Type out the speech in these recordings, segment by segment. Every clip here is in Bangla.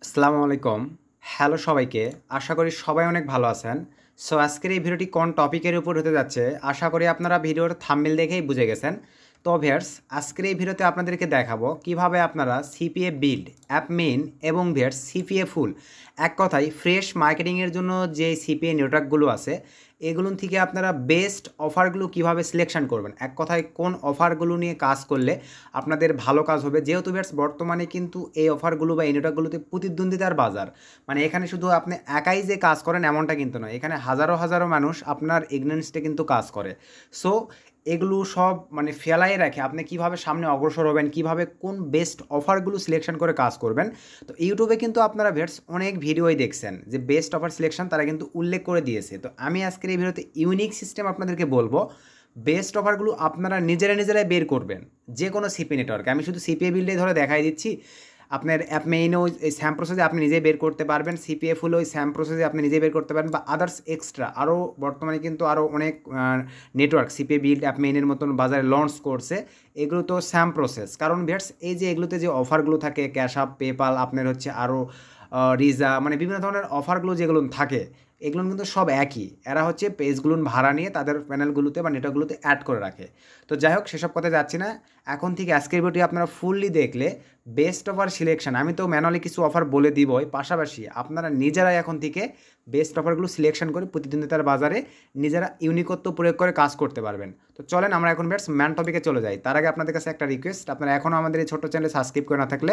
আসসালামু আলাইকুম। হ্যালো সবাইকে। আশা করি সবাই অনেক ভালো আছেন। সো আজকের এই ভিডিওটি কোন টপিকের উপর হতে যাচ্ছে আশা করি আপনারা ভিডিওর থাম্বনেল দেখেই বুঝে গেছেন। তো ভিউয়ার্স আজকের এই ভিডিওতে আপনাদেরকে দেখাবো কিভাবে আপনারা সিপিএ বিল্ড, অ্যাপ মেইন এবং ভিউয়ার্স সিপিএ ফুল এক কথায় ফ্রেশ মার্কেটিংয়ের জন্য যে সিপিএ নেটওয়ার্কগুলো আছে এগুলো থেকে আপনারা বেস্ট অফারগুলো কিভাবে সিলেকশন করবেন, এক কথায় কোন অফারগুলো নিয়ে কাজ করলে আপনাদের ভালো কাজ হবে। যেহেতু ভিউয়ার্স বর্তমানে কিন্তু এই অফারগুলো বা এই নেটওয়ার্কগুলোতে প্রতিদ্বন্দ্বিতার বাজার, মানে এখানে শুধু আপনি একাই যে কাজ করেন এমনটা কিন্তু নয়, এখানে হাজারো হাজারো মানুষ আপনার এগেইনস্টে কিন্তু কাজ করে। সো এগুলো সব মানে ফেলাই রাখে আপনি কিভাবে সামনে অগ্রসর হবেন, কিভাবে কোন বেস্ট অফারগুলো সিলেকশন করে কাজ করবেন। তো ইউটিউবে কিন্তু আপনারা ভিউয়ার্স অনেক ভিডিওই দেখছেন যে বেস্ট অফার সিলেকশন তারা কিন্তু উল্লেখ করে দিয়েছে। তো আমি আজকের এই ভিডিওতে ইউনিক সিস্টেম আপনাদেরকে বলবো, বেস্ট অফারগুলো আপনারা নিজেরাই বের করবেন যে কোনো সিপি নেটওয়ার্কে। আমি শুধু সিপিএ বিল্ডে ধরে দেখাই দিচ্ছি, আপনার অ্যাপ মেইনেও এই স্যাম প্রসেসে আপনি নিজেই বের করতে পারবেন, সিপিএ ফুলে ওই স্যাম প্রসেসে আপনি নিজেই বের করতে পারবেন, বা আদার্স এক্সট্রা আরও বর্তমানে কিন্তু আরও অনেক নেটওয়ার্ক সিপিএ বিল্ড অ্যাপ মেইনের মতন বাজারে লঞ্চ করছে। এগুলো তো স্যাম প্রসেস, কারণ ভিউয়ার্স এই যে এগুলোতে যে অফারগুলো থাকে ক্যাশ আপ, পেপাল, আপনার হচ্ছে আরও রিজা, মানে বিভিন্ন ধরনের অফারগুলো যেগুলো থাকে এগুলো কিন্তু সব একই। এরা হচ্ছে পেজগুলো ভাড়া নিয়ে তাদের প্যানেলগুলোতে বা নেটওয়ার্কগুলোতে অ্যাড করে রাখে। তো যাই হোক সেসব কথায় যাচ্ছি না, এখন থেকে আজকের ভিডিওটি আপনারা ফুললি দেখলে বেস্ট অফার সিলেকশন, আমি তো ম্যানুয়ালি কিছু অফার বলে দিবই, পাশাপাশি আপনারা নিজেরাই এখন থেকে বেস্ট অফারগুলো সিলেকশন করে প্রতিদ্বন্দ্বিতার বাজারে নিজেরা ইউনিকত্ব প্রয়োগ করে কাজ করতে পারবেন। তো চলেন আমরা এখন বেস্ট ম্যান টপিকে চলে যাই। তার আগে আপনাদের কাছে একটা রিকোয়েস্ট, আপনারা এখনও আমাদের এই ছোট্ট চ্যানেলে সাবস্ক্রাইব করে না থাকলে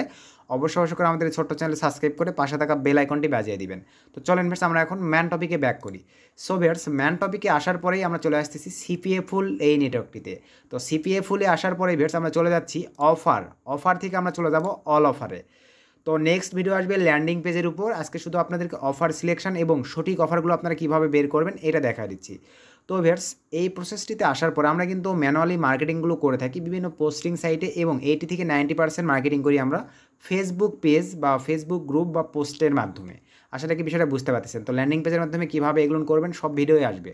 অবশ্যই করে আমাদের এই ছোট্ট চ্যানেলে সাবস্ক্রাইব করে পাশে থাকা বেল আইকনটি বাজিয়ে দিবেন। তো চলেন বেস্ট আমরা এখন ম্যান টপিকে ব্যাক করি। সো ভিউয়ার্স ম্যান টপিকে আসার পরেই আমরা চলে আসতেছি সিপিএ ফুল এই নেটওয়ার্কটিতে। তো সিপিএ ফুলে আসার পরেই ভিউয়ার্স আমরা চলে যাচ্ছি অফার থেকে আমরা চলে যাব অল অফারে। তো নেক্সট ভিডিও আসবে ল্যান্ডিং পেজের উপর। আজকে শুধু আপনাদেরকে অফার সিলেকশন এবং সঠিক অফারগুলো আপনারা কীভাবে বের করবেন এটা দেখা দিচ্ছি। তো ভিউয়ার্স এই প্রসেসটিতে আসার পর আমরা কিন্তু ম্যানুয়ালি মার্কেটিংগুলো করে থাকি বিভিন্ন পোস্টিং সাইটে, এবং 80 থেকে 90% মার্কেটিং করি আমরা ফেসবুক পেজ বা ফেসবুক গ্রুপ বা পোস্টের মাধ্যমে। আসলে কি বিষয়টা বুঝতে পারতেছেন? তো ল্যান্ডিং পেজের মাধ্যমে কীভাবে এগুলো করবেন সব ভিডিওই আসবে।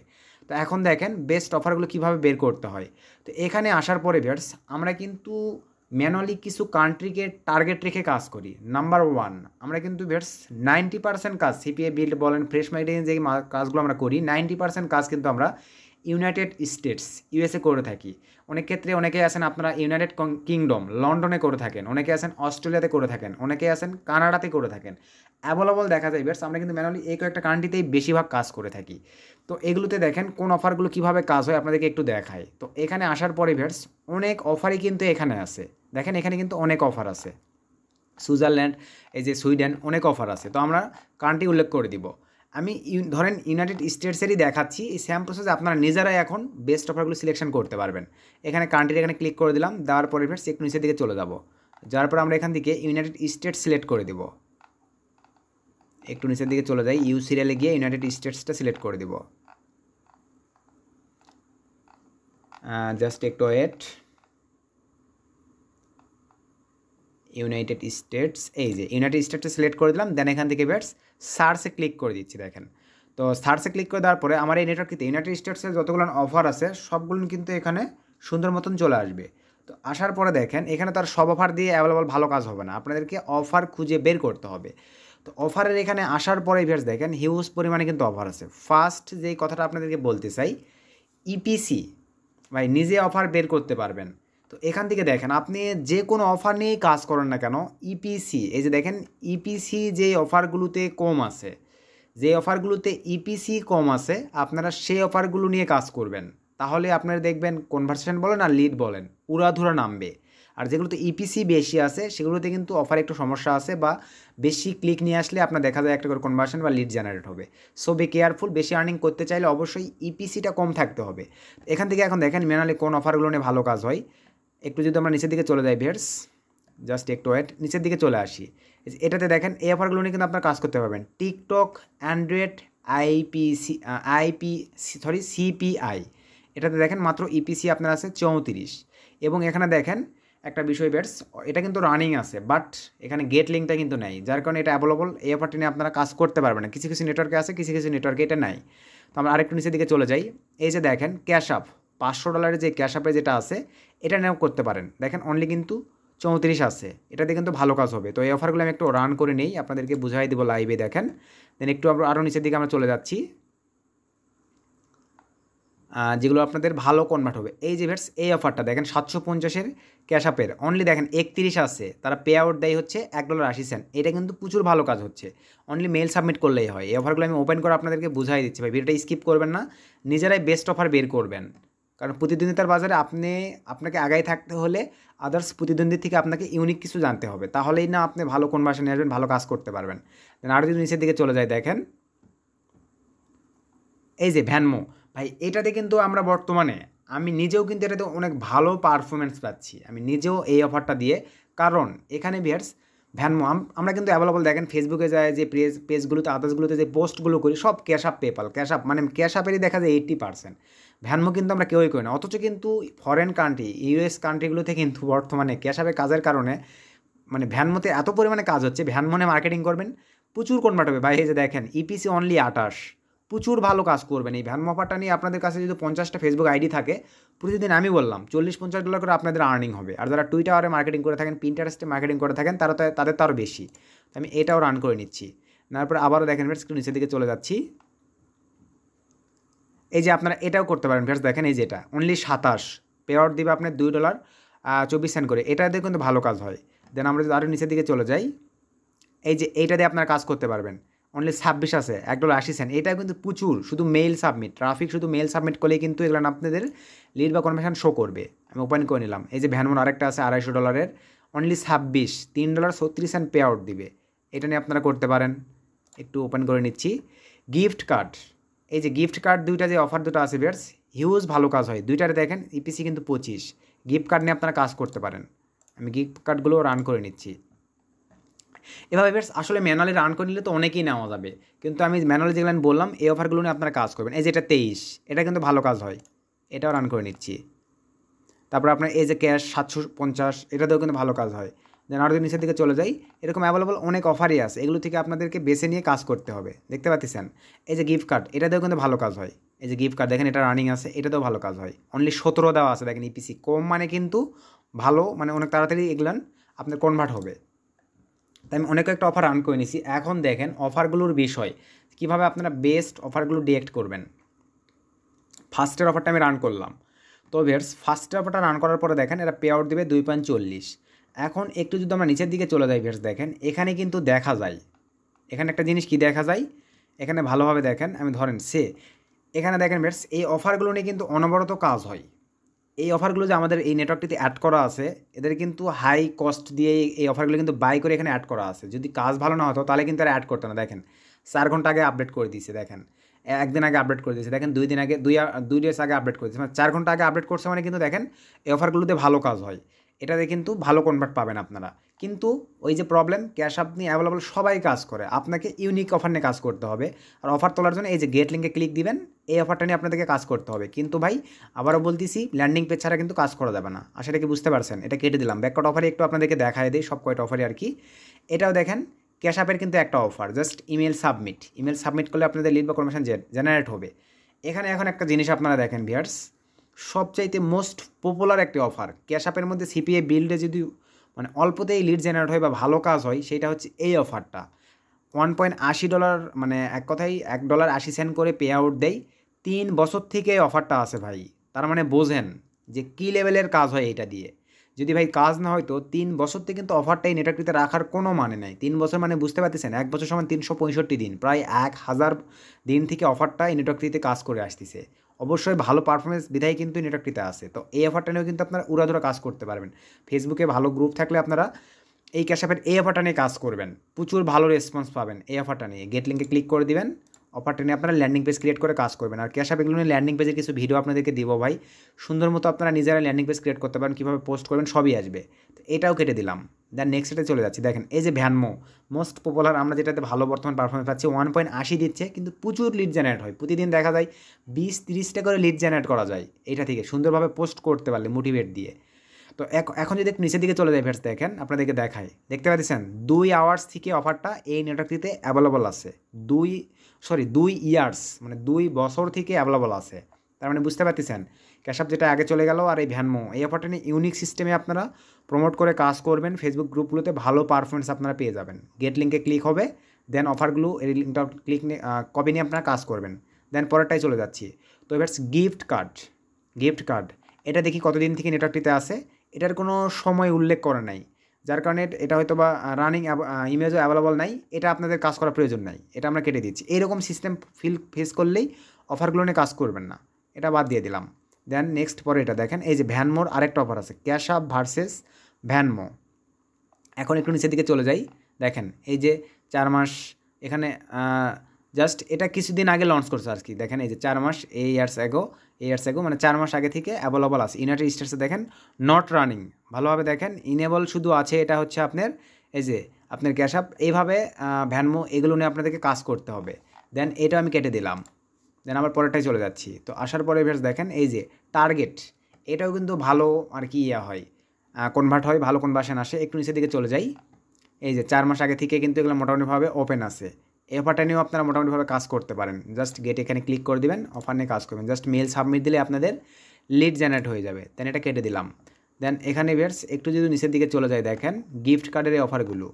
তো এখন দেখেন বেস্ট অফারগুলো কীভাবে বের করতে হয়। তো এখানে আসার পরে ভিউয়ার্স আমরা কিন্তু ম্যানুয়ালি কিছু কান্ট্রিকে টার্গেট রেখে কাজ করি। নাম্বার ওয়ান, আমরা কিন্তু ভিউয়ার্স 90% কাজ সিপিএ বিল্ড বলেন, ফ্রেশ মার্কেটিং যে কাজগুলো আমরা করি 90% কাজ কিন্তু আমরা ইউনাইটেড স্টেটস ইউএসএ করে থাকি। অনেক ক্ষেত্রে অনেকেই আছেন আপনারা ইউনাইটেড কিংডম লন্ডনে করে থাকেন, অনেকে আছেন অস্ট্রেলিয়াতে করে থাকেন, অনেকে আছেন কানাডাতে করে থাকেন। অ্যাভেলেবল দেখা যায় ভিউয়ার্স আমরা কিন্তু ম্যানুয়ালি এই কয়েকটা কান্ট্রিতেই বেশিরভাগ কাজ করে থাকি। তো এগুলোতে দেখেন কোন অফারগুলো কীভাবে কাজ হয় আপনাদেরকে একটু দেখাই। তো এখানে আসার পরে ভিউয়ার্স অনেক অফারই কিন্তু এখানে আছে। দেখেন এখানে কিন্তু অনেক অফার আছে, সুইজারল্যান্ড, এই যে সুইডেন, অনেক অফার আছে। তো আমরা কান্ট্রি উল্লেখ করে দিব। আমি ধরেন ইউনাইটেড স্টেটসেরই দেখাচ্ছি। এই সেম প্রসেসে আপনারা নিজেরাই এখন বেস্ট অফারগুলো সিলেকশন করতে পারবেন। এখানে কান্ট্রির এখানে ক্লিক করে দিলাম, দেওয়ার পরে ফের একটু নিচের দিকে চলে যাব। যাওয়ার পর আমরা এখান থেকে ইউনাইটেড স্টেটস সিলেক্ট করে দেব। একটু নিচের দিকে চলে যাই, ইউ সিরিয়ালে গিয়ে ইউনাইটেড স্টেটসটা সিলেক্ট করে দেব। জাস্ট একটু ওয়েট। ইউনাইটেড স্টেটস, এই যে ইউনাইটেড স্টেটসে সিলেক্ট করে দিলাম। দেন এখান থেকে বেটস সার্চে ক্লিক করে দিচ্ছি। দেখেন তো সার্চে ক্লিক করে দেওয়ার পরে আমার এই নেটওয়ার্কটিতে ইউনাইটেড স্টেটসের যতগুলো অফার আছে সবগুলো কিন্তু এখানে সুন্দর মতন চলে আসবে। তো আসার পরে দেখেন এখানে তার সব অফার দিয়ে অ্যাভেলেবল ভালো কাজ হবে না, আপনাদেরকে অফার খুঁজে বের করতে হবে। তো অফারের এখানে আসার পরে ভিউয়ার্স দেখেন হিউজ পরিমাণে কিন্তু অফার আছে। ফার্স্ট যেই কথাটা আপনাদেরকে বলতে চাই, ইপিসি ভাই নিজে অফার বের করতে পারবেন। তো এখান থেকে দেখেন আপনি যে কোনো অফার নিয়েই কাজ করেন না কেন, ইপিসি এই যে দেখেন ইপিসি যে অফারগুলোতে কম আছে, যে অফারগুলোতে ইপিসি কম আছে আপনারা সেই অফারগুলো নিয়ে কাজ করবেন। তাহলে আপনারা দেখবেন কনভার্সেশন বলেন আর লিড বলেন উড়াধুরা নামবে। আর যেগুলোতে ইপিসি বেশি আছে সেগুলোতে কিন্তু অফার একটু সমস্যা আছে, বা বেশি ক্লিক নিয়ে আসলে আপনার দেখা যায় একটা করে কনভার্সন বা লিড জেনারেট হবে। সো বি কেয়ারফুল, বেশি আর্নিং করতে চাইলে অবশ্যই ইপিসিটা কম থাকতে হবে। এখান থেকে এখন দেখেন ম্যানুয়ালি কোন অফারগুলো নিয়ে ভালো কাজ হয়। একটু যদি আমরা নিচের দিকে চলে যাই ভিউয়ার্স, জাস্ট একটু ওয়েট, নিচের দিকে চলে আসি। এটাতে দেখেন এই অফারগুলো নিয়ে কিন্তু আপনার কাজ করতে পারবেন। টিকটক অ্যান্ড্রয়েড সিপিআই, এটাতে দেখেন মাত্র ইপিসি আপনার আছে 34। এবং এখানে দেখেন একটা বিষয় বেটস, এটা কিন্তু রানিং আছে বাট এখানে গেট লিঙ্কটা কিন্তু নেই, যার কারণে এটা অ্যাভেলেবল এই অফারটি নিয়ে আপনারা কাজ করতে পারবেন না। কিছু কিছু নেটওয়ার্কে আছে, কিছু কিছু নেটওয়ার্কে এটা নাই। তো আমরা আরেকটু নিচের দিকে চলে যাই। এই যে দেখেন ক্যাশ আপ $500 যে ক্যাশ আপে যেটা আছে এটা নিয়েও করতে পারেন। দেখেন অনলি কিন্তু 34 আছে, এটাতে কিন্তু ভালো কাজ হবে। তো এই অফারগুলো আমি একটু রান করে নেই, আপনাদেরকে বুঝাই দেবো লাইভে। দেখেন দেন একটু আরও নিচের দিকে আমরা চলে যাচ্ছি, যেগুলো আপনাদের ভালো কনভার্ট হবে। এই যে ভিউয়ার্স এই অফারটা দেখেন 750-এর ক্যাশ আপের অনলি দেখেন 31 আছে, তারা পে আউট দেয় হচ্ছে $1.80। এটা কিন্তু প্রচুর ভালো কাজ হচ্ছে, অনলি মেল সাবমিট করলেই হয়। এই অফারগুলো আমি ওপেন করে আপনাদেরকে বুঝাই দিচ্ছি ভাই, ভিডিওটা স্কিপ করবেন না, নিজেরাই বেস্ট অফার বের করবেন। কারণ প্রতিদ্বন্দ্বিতার বাজারে আপনাকে আগাই থাকতে হলে আদার্স প্রতিদ্বন্দ্বী থেকে আপনাকে ইউনিক কিছু জানতে হবে, তাহলেই না আপনি ভালো কনভার্সন আসবেন, ভালো কাজ করতে পারবেন। দেন আরও যদি নিচের দিকে চলে যায় দেখেন এই যে ভ্যানমো, ভাই এটাতে কিন্তু আমরা বর্তমানে আমি নিজেও কিন্তু এটাতে অনেক ভালো পারফরমেন্স পাচ্ছি, আমি নিজেও এই অফারটা দিয়ে। কারণ এখানে ভিউয়ার্স ভ্যানমো আমরা কিন্তু অ্যাভেলেবল দেখেন ফেসবুকে যায় যে পেজগুলোতে আদার্সগুলোতে যে পোস্টগুলো করি সব cash up PayPal cash up, মানে ক্যাশ আপেরই দেখা যায় 80%। ভ্যানমো কিন্তু আমরা কেউই করি না, অথচ কিন্তু ফরেন কান্ট্রি ইউএস কান্ট্রিগুলোতে কিন্তু বর্তমানে ক্যাশ আপে কাজের কারণে মানে ভ্যানমোতে এত পরিমাণে কাজ হচ্ছে, ভ্যানমোনে মার্কেটিং করবেন প্রচুর কনভার্ট হবে ভাই। এই যে দেখেন ইপিসি অনলি 28, প্রচুর ভালো কাজ করবেন। এই ভ্যান অফারটা নিয়ে আপনাদের কাছে যদি 50টা ফেসবুক আইডি থাকে, প্রতিদিন আমি বললাম $40-50 করে আপনাদের আর্নিং হবে। আর যারা টুইটারে মার্কেটিং করে থাকেন, পিন্টারেস্টে মার্কেটিং করে থাকেন, তাদের তো আরও বেশি। তো আমি এটাও রান করে নিচ্ছি। তারপরে আবারও দেখেন ভিউয়ার্স একটু নিচের দিকে চলে যাচ্ছি, এই যে আপনারা এটাও করতে পারেন ভিউয়ার্স। দেখেন এই যে এটা অনলি 27, পে আউট দিবে আপনার $2.24 করে, এটা দিয়ে কিন্তু ভালো কাজ হয়। দেন আমরা যদি আরও নিচের দিকে চলে যাই, এই যে এইটা দিয়ে আপনারা কাজ করতে পারবেন, অনলি 26 আছে $1.80। এটা কিন্তু প্রচুর, শুধু মেইল সাবমিট ট্রাফিক, শুধু মেইল সাবমিট করলেই কিন্তু এগুলো আপনাদের লিড বা কনভার্সন শো করবে। আমি ওপেন করে নিলাম, এই যে ভ্যানমোন আরেকটা আছে $250, অনলি 26, $3.36 পে আউট দিবে। এটা নিয়ে আপনারা করতে পারেন। একটু ওপেন করে নিচ্ছি গিফট কার্ড, এই যে গিফট কার্ড দুইটা যে অফার দুটো আছে ভিউয়ার্স, হিউজ ভালো কাজ হয় দুইটারে। দেখেন ইপিসি কিন্তু 25, গিফট কার্ড নিয়ে আপনারা কাজ করতে পারেন। আমি গিফট কার্ডগুলো রান করে নিচ্ছি। এভাবে বেশ আসলে ম্যানুয়ালি রান করে নিলে তো অনেকেই নেওয়া যাবে, কিন্তু আমি ম্যানুয়ালি যেগুলো আমি বললাম এই অফারগুলো নিয়ে আপনারা কাজ করবেন। এই যে এটা 23, এটা কিন্তু ভালো কাজ হয়, এটাও রান করে নিচ্ছি। তারপর আপনার এই যে ক্যাশ 750, এটাতেও কিন্তু ভালো কাজ হয়। দেন আরও যদি নিচের দিকে চলে যাই, এরকম অ্যাভেলেবল অনেক অফারই আছে, এগুলো থেকে আপনাদেরকে বেছে নিয়ে কাজ করতে হবে। দেখতে পাচ্ছেন এই যে গিফট কার্ড, এটাতেও কিন্তু ভালো কাজ হয়। এই যে গিফট কার্ড দেখেন এটা রানিং আছে, এটাতেও ভালো কাজ হয়, অনলি 17 দেওয়া আছে। দেখেন ইপিসি কম মানে কিন্তু ভালো, মানে অনেক তাড়াতাড়ি এগুলান আপনার কনভার্ট হবে। তাই আমি অনেক একটা অফার রান করে নিছি। এখন দেখেন অফারগুলোর বিষয়, কীভাবে আপনারা বেস্ট অফারগুলো ডিরেক্ট করবেন। ফার্স্টের অফারটা আমি রান করলাম, তো ভিউয়ার্স ফার্স্টের অফারটা রান করার পরে দেখেন এরা পে আউট দেবে 2.40। এখন একটু যদি আমরা নিচের দিকে চলে যাই ভিউয়ার্স, দেখেন এখানে কিন্তু দেখা যায়, এখানে একটা জিনিস কি দেখা যায়, এখানে ভালোভাবে দেখেন, আমি ধরেন এখানে দেখেন ভিউয়ার্স এই অফারগুলো নিয়ে কিন্তু অনবরত কাজ হয়। এই অফারগুলো যে আমাদের এই নেটওয়ার্কটিতে অ্যাড করা আছে, এদের কিন্তু হাই কস্ট দিয়ে এই অফারগুলো কিন্তু বাই করে এখানে অ্যাড করা আছে। যদি কাজ ভালো না হতো তাহলে কিন্তু আর অ্যাড করতো না। দেখেন 4 ঘন্টা আগে আপডেট করে দিয়েছে, দেখেন একদিন আগে আপডেট করে দিয়েছে, দেখেন 2 দিন আগে 2 ডেজ আগে আপডেট করে দিয়েছে, মানে 4 ঘন্টা আগে আপডেট করছে, মানে কিন্তু দেখেন এই অফারগুলোতে ভালো কাজ হয়, এটাতে কিন্তু ভালো কনভার্ট পাবেন আপনারা। কিন্তু ওই যে প্রবলেম, ক্যাশ আপনি অ্যাভেলেবল সবাই কাজ করে, আপনাকে ইউনিক অফার নিয়ে কাজ করতে হবে। আর অফার তোলার জন্য এই যে গেট লিঙ্কে ক্লিক দিবেন, এই অফারটা নিয়ে আপনাদেরকে কাজ করতে হবে। কিন্তু ভাই আবারও বলতেছি, ল্যান্ডিং পেজ ছাড়া কিন্তু কাজ করা যাবে না। আশা কি বুঝতে পারছেন? এটা কেটে দিলাম, ব্যাকআউট অফারে একটু আপনাদেরকে দেখায় দিই সব কয়টা অফারই আর কি। এটাও দেখেন ক্যাশ আপের কিন্তু একটা অফার, জাস্ট ইমেল সাবমিট করলে আপনাদের লিড বা কনভার্সন জেনারেট হবে। এখানে এখন একটা জিনিস আপনারা দেখেন ভিউয়ার্স, সবচাইতে মোস্ট পপুলার একটি অফার ক্যাশ আপের মধ্যে সিপিএ বিল্ডে যদি মানে অল্পতেই লিড জেনারেট হয় বা ভালো কাজ হয়, সেটা হচ্ছে এই অফারটা। $1.80, মানে এক কথায় $1.80 করে পে আউট দেয়। 3 বছর থেকে এই অফারটা আছে ভাই, তার মানে বোঝেন যে কী লেভেলের কাজ হয় এটা দিয়ে। যদি ভাই কাজ না হয় তো 3 বছর থেকে কিন্তু অফারটাই নেটওয়ার্কটিতে রাখার কোনো মানে নাই। 3 বছর মানে বুঝতে পারতেছেন, 1 বছর সমান 365 দিন, প্রায় 1000 দিন থেকে অফারটা এই নেটওয়ার্কটিতে কাজ করে আসতেছে। অবশ্যই ভালো পারফরমেন্স বিধায় কিন্তু নেটওয়ার্কটিতে আছে। তো এই অফারটা নিয়েও কিন্তু আপনারা উড়াধুরা কাজ করতে পারবেন। ফেসবুকে ভালো গ্রুপ থাকলে আপনারা এই ক্যাশ অ্যাপের এই অফারটা নিয়ে কাজ করবেন, প্রচুর ভালো রেসপন্স পাবেন। এই অফারটা নিয়ে গেট লিঙ্কে ক্লিক করে দিবেন, অফারটা নিয়ে আপনারা ল্যান্ডিং পেজ ক্রিয়েট করে কাজ করবেন। আর ক্যাশ অ্যাপ এগুলো নিয়ে ল্যান্ডিং পেজের কিছু ভিডিও আপনাদেরকে দিব ভাই, সুন্দর মতো আপনারা নিজেরা ল্যান্ডিং পেজ ক্রিয়েট করতে পারেন, কীভাবে পোস্ট করবেন সবই আসবে। তো এটাও কেটে দিলাম। দেন নেক্সট এটাতে চলে যাচ্ছি। দেখেন এই যে ভ্যানমো মোস্ট পপুলার, আমরা যেটাতে ভালো বর্তমান পারফরমেন্স পাচ্ছি, 1.80 দিচ্ছে, কিন্তু প্রচুর লিড জেনারেট হয়। প্রতিদিন দেখা যায় 20-30টা করে লিড জেনারেট করা যায় এটা থেকে, সুন্দরভাবে পোস্ট করতে পারলে মোটিভেট দিয়ে। তো এখন যদি একটু নিচের দিকে চলে যায় ফেরত, দেখেন আপনাদেরকে দেখায়, দেখতে পাচ্ছেন 2 আওয়ার্স থেকে অফারটা এই নেটওয়ার্কটিতে অ্যাভেলেবল আছে। 2 ইয়ার্স মানে 2 বছর থেকে অ্যাভেলেবল আছে। তার মানে বুঝতে পারতেছেন ক্যাশ আপ যেটা আগে চলে গেল আর এই ভ্যানমো এই অফারটা নিয়ে ইউনিক সিস্টেমে আপনারা প্রমোট করে কাজ করবেন, ফেসবুক গ্রুপগুলোতে ভালো পারফরমেন্স আপনারা পেয়ে যাবেন। গেট লিঙ্কে ক্লিক হবে, দেন অফারগুলো এই লিঙ্কটা ক্লিক কপি নিয়ে আপনারা কাজ করবেন। দেন পরেরটাই চলে যাচ্ছি। তো এবার গিফট কার্ড এটা দেখি কতদিন থেকে নেটওয়ার্কটিতে আসে, এটার কোনো সময় উল্লেখ করা নাই, যার কারণে এটা হয়তো বা রানিং ইমেজও অ্যাভেলেবল নাই, এটা আপনাদের কাজ করার প্রয়োজন নাই, এটা আমরা কেটে দিচ্ছি। এইরকম সিস্টেম ফেস করলেই অফারগুলো নিয়ে কাজ করবেন না, এটা বাদ দিয়ে দিলাম। দেন নেক্সট পরে এটা দেখেন, এই যে ভ্যানমোর আরেকটা অফার আছে, ক্যাশ আপ ভার্সেস ভ্যানমো। এখন একটু নিচের দিকে চলে যাই, দেখেন এই যে 4 মাস এখানে জাস্ট এটা কিছুদিন আগে লঞ্চ করছে আর কি। দেখেন এই যে 4 মাস ইয়ার্স এগো মানে 4 মাস আগে থেকে অ্যাভেলেবল আছে। ইউনাইটেড স্টেটসে দেখেন নট রানিং, ভালোভাবে দেখেন ইনেবল শুধু আছে, এটা হচ্ছে আপনার এই যে আপনার ক্যাশ আপ, এইভাবে ভ্যানমো এগুলো নিয়ে আপনাদেরকে কাজ করতে হবে। দেন এটা আমি কেটে দিলাম। দেন আবার পরেরটাই চলে যাচ্ছি। তো আসার পরে বেশ দেখেন এই যে টার্গেট, এটাও কিন্তু ভালো আর কি হয়, কনভার্ট হয়, ভালো কনভার্সন আসে। একটু নিচের দিকে চলে যাই, এই যে 4 মাস আগে থেকে কিন্তু এগুলো মোটামুটিভাবে ওপেন আছে। এই অফারটা নিয়েও আপনারা মোটামুটিভাবে কাজ করতে পারেন। জাস্ট গেট এখানে ক্লিক করে দিবেন, অফার নিয়ে কাজ করবেন, জাস্ট মেল সাবমিট দিলে আপনাদের লিড জেনারেট হয়ে যাবে। দেন এটা কেটে দিলাম। দেন এখানে বেশ একটু যদি নিচের দিকে চলে যায়, দেখেন গিফট কার্ডের এই অফারগুলো,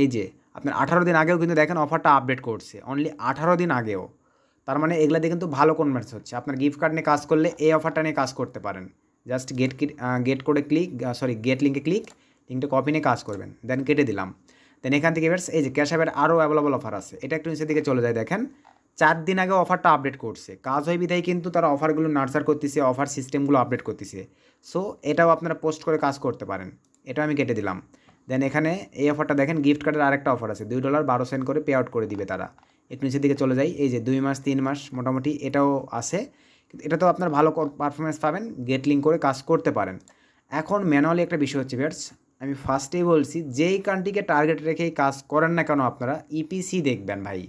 এই যে আপনার 18 দিন আগেও কিন্তু দেখেন অফারটা আপডেট করছে, অনলি 18 দিন আগেও। তার মানে এগুলা দিয়ে কিন্তু ভালো কনভার্স হচ্ছে। আপনার গিফট কার্ড নিয়ে কাজ করলে এই অফারটা নিয়ে কাজ করতে পারেন। জাস্ট গেট লিঙ্কে ক্লিক, লিঙ্কটা কপি নিয়ে কাজ করবেন। দেন কেটে দিলাম। দেন এখান থেকে এবার এই যে ক্যাশ অ্যাপের আরও অ্যাভেলেবল অফার আছে, এটা একটু নিচের দিকে চলে যায়, দেখেন 4 দিন আগে অফারটা আপডেট করছে, কাজ হয় বিধায় কিন্তু তারা অফারগুলো নার্চার করতেছে, অফার সিস্টেমগুলো আপডেট করতেছে। সো এটাও আপনারা পোস্ট করে কাজ করতে পারেন, এটা আমি কেটে দিলাম। দেন এখানে এই অফারটা দেখেন, গিফট কার্ডের আরেকটা অফার আছে, $2.12 করে পে আউট করে দিবে তারা। একটু নিচের দিকে চলে যাই, এই যে 2 মাস 3 মাস মোটামুটি এটাও আছে, কিন্তু এটা তো আপনার ভালো পারফরমেন্স পাবেন, গেট লিঙ্ক করে কাজ করতে পারেন। এখন ম্যানুয়ালি একটা বিষয় হচ্ছে ভিউয়ার্স, আমি ফার্স্টেই বলছি, যেই কান্ট্রিকে টার্গেট রেখেই কাজ করেন না কেন আপনারা ইপিসি দেখবেন ভাই,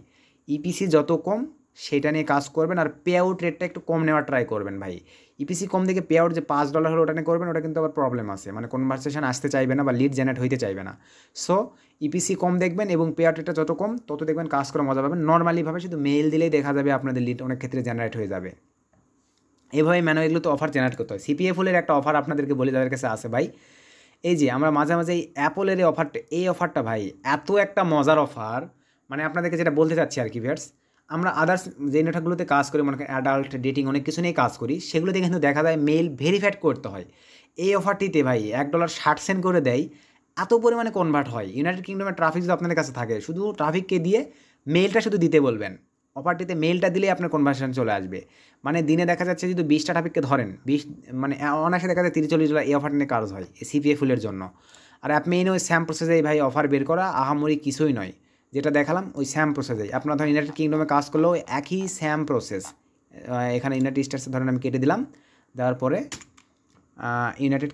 ইপিসি যত কম সেটা নিয়ে কাজ করবেন, আর পে আউট রেটটা একটু কম নেওয়ার ট্রাই করবেন ভাই। ইপিসি কম দেখে পে আউট যে $5 হলো ওটা নিয়ে করবেন, ওটা কিন্তু আবার প্রবলেম আছে, মানে কনভারসেশন আসতে চাইবে না বা লিড জেনারেট হইতে চাইবে না। সো ইপিসি কম দেখবেন এবং পে আউট রেটটা যত কম তত দেখবেন কাজ করে মজা পাবেন। নর্মালিভাবে শুধু মেইল দিলেই দেখা যাবে আপনাদের লিড অনেক ক্ষেত্রে জেনারেট হয়ে যাবে। এইভাবে ম্যানুয়ালি তো অফার জেনারেট করতে হয়। সিপিএ ফুলের একটা অফার আপনাদেরকে বলি যাদের কাছে আছে ভাই, এই যে আমরা মাঝে মাঝে এই অ্যাপলের এই অফারটা ভাই এত একটা মজার অফার, মানে আপনাদেরকে যেটা বলতে চাচ্ছি আর কি ভিউয়ার্স, আমরা আদার্স যে নেটওয়ার্কগুলোতে কাজ করি, মনে করেন অ্যাডাল্ট ডেটিং অনেক কিছু নিয়ে কাজ করি, সেগুলোতে কিন্তু দেখা যায় মেল ভেরিফাইড করতে হয়। এই অফারটিতে ভাই $1.60 করে দেয়, এত পরিমাণে কনভার্ট হয়। ইউনাইটেড কিংডমের ট্রাফিক যদি আপনাদের কাছে থাকে, শুধু ট্রাফিককে দিয়ে মেলটা শুধু দিতে বলবেন, অফারটিতে মেলটা দিলেই আপনার কনভার্সন চলে আসবে। মানে দিনে দেখা যাচ্ছে যদি 20টা ট্রাফিককে ধরেন, 20 মানে অনায়াসে দেখা যায় $30-40 এই অফার নিয়ে কাজ হয় এই সিপিএ ফুলের জন্য। আর অ্যাপ মেইনে ওই স্যাম প্রসেসেই ভাই অফার বের করা আহামরি কিছুই নয়, যেটা দেখালাম ওই স্যাম প্রসেসেই। আপনারা ধরেন ইউনাইটেড কিংডমে কাজ করলেও একই স্যাম প্রসেস। এখানে ইউনাইটেড স্টেটসে ধরেন আমি কেটে দিলাম, দেওয়ার পরে ইউনাইটেড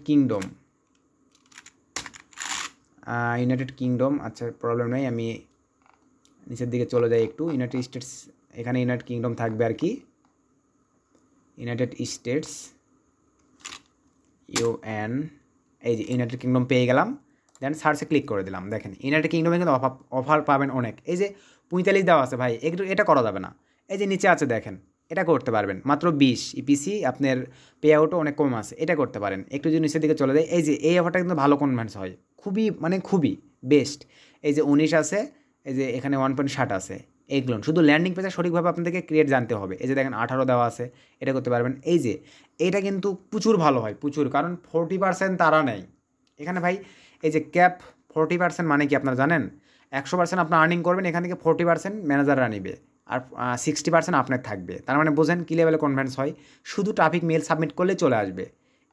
কিংডম আচ্ছা প্রবলেম নেই, আমি নিচের দিকে চলে যাই একটু। ইউনাইটেড স্টেটস, এখানে ইউনাইটেড কিংডম থাকবে আর কি, ইউনাইটেড স্টেটস ইউএন, এই যে ইউনাইটেড কিংডম পেয়ে গেলাম। দেন সার্চে ক্লিক করে দিলাম, দেখেন ইউনাইটেড কিংডমে কিন্তু অফার পাবেন অনেক। এই যে 45 দেওয়া আছে ভাই, এটা করা যাবে না। এই যে নিচে আছে দেখেন, এটা করতে পারবেন মাত্র 20 ইপিসি, আপনার পে আউটও অনেক কম আছে, এটা করতে পারেন। একটু যদি নিচের দিকে চলে যায়, এই যে এই অফারটা কিন্তু ভালো কনভার্স হয়, খুবই বেস্ট। এই যে 19 আছে, এই যে এখানে 1.60 আছে, এইগুলো শুধু ল্যান্ডিং পেজে সঠিকভাবে আপনাদেরকে ক্রিয়েট জানতে হবে। এই যে দেখেন 18 দেওয়া আছে, এটা করতে পারবেন। এই যে এটা কিন্তু প্রচুর ভালো হয়, প্রচুর, কারণ 40% তারা নেয় এখানে ভাই। এই যে ক্যাপ 40% মানে কি আপনারা জানেন? 100% আপনার আর্নিং করবেন, এখান থেকে 40% ম্যানেজাররা নেবে, আর 60% আপনার থাকবে। তার মানে বোঝেন কী লেভেলে কনভেন্স হয়, শুধু ট্রাফিক মেল সাবমিট করলে চলে আসবে।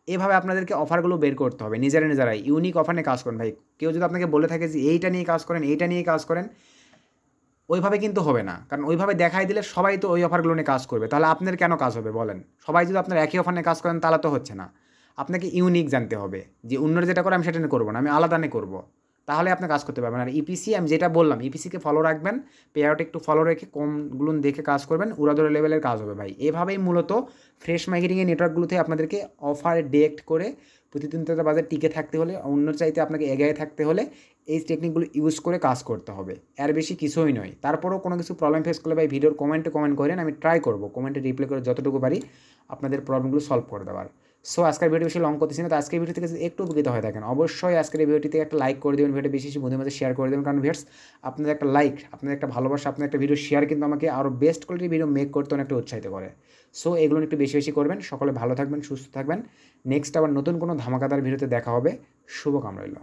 এভাবে আপনাদেরকে অফারগুলো বের করতে হবে, নিজেরাই ইউনিক অফার নিয়ে কাজ করেন ভাই। কেউ যদি আপনাকে বলে থাকে যে এইটা নিয়ে কাজ করেন, ওইভাবে কিন্তু হবে না, কারণ ওইভাবে দেখাই দিলে সবাই তো ওই অফারগুলো নিয়ে কাজ করবে, তাহলে আপনার কেন কাজ হবে বলেন? সবাই যদি আপনার একই অফার নিয়ে কাজ করেন তাহলে তো হচ্ছে না। আপনাকে ইউনিক জানতে হবে, যে অন্যরা যেটা করে আমি সেটা নিয়ে করবো না, আমি আলাদা নিয়ে করবো, তাহলে আপনি কাজ করতে পারবেন। আর ইপিসি আমি যেটা বললাম, ইপিসিকে ফলো রাখবেন, পে আউট একটু ফলো রেখে কমগুলো দেখে কাজ করবেন, উড়াদুরা লেভেলের কাজ হবে ভাই। এভাবেই মূলত ফ্রেশ মার্কেটিংয়ের নেটওয়ার্কগুলোতে আপনাদেরকে অফার ডিরেক্ট করে প্রতিদ্বন্দ্বিতার বাজারে টিকে থাকতে হলে, অন্যের চাইতে আপনাকে এগিয়ে থাকতে হলে এই টেকনিকগুলো ইউজ করে কাজ করতে হবে, এর বেশি কিছুই নয়। তারপরেও কোনো কিছু প্রবলেম ফেস করলে ভাই ভিডিওর কমেন্টে কমেন্ট করেন, আমি ট্রাই করবো কমেন্টে রিপ্লাই করে যতটুকু পারি আপনাদের প্রবলেমগুলো সলভ করে দেওয়ার। সো আজকের ভিডিও বেশি লং করতেছি না, তো আজকের ভিডিও থেকে যদি একটু উপকৃত হয়ে থাকেন অবশ্যই আজকের এই ভিডিওটিতে একটা লাইক করে দেবেন, ভিডিও বেশি বেশি বন্ধুদের মধ্যে শেয়ার করে দেবেন, কারণ ভিউয়ার্স আপনাদের একটা লাইক, আপনাদের একটা ভালোবাসা, আপনাদের একটা ভিডিও শেয়ার কিন্তু আমাকে আরও বেস্ট কোয়ালিটির ভিডিও মেক করতে অনেকটা উৎসাহিত করে। সো এগুলো একটু বেশি বেশি করবেন। সকলে ভালো থাকবেন, সুস্থ থাকবেন। নেক্সট আবার নতুন কোনো ধামাকাদার ভিডিওতে দেখা হবে। শুভকামনা রইল।